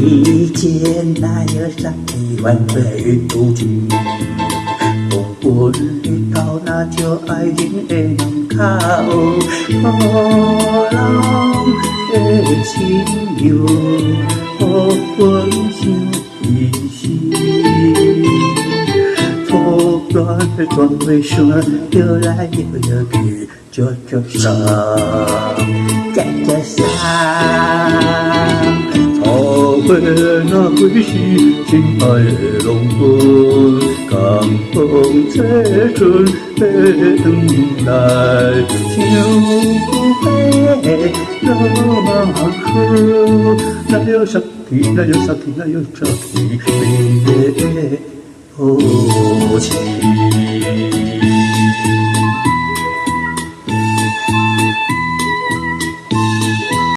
一见那有啥一万倍都情，不管你到那就爱情的门口，好人的情由，好本想一时。错乱的转回旋，摇来摇去，就上，上。草花那归时，心爱的龙魂，江风吹春的等待，秋飞落马河，那有啥气，那有啥气，那有啥气，美的。哦，情。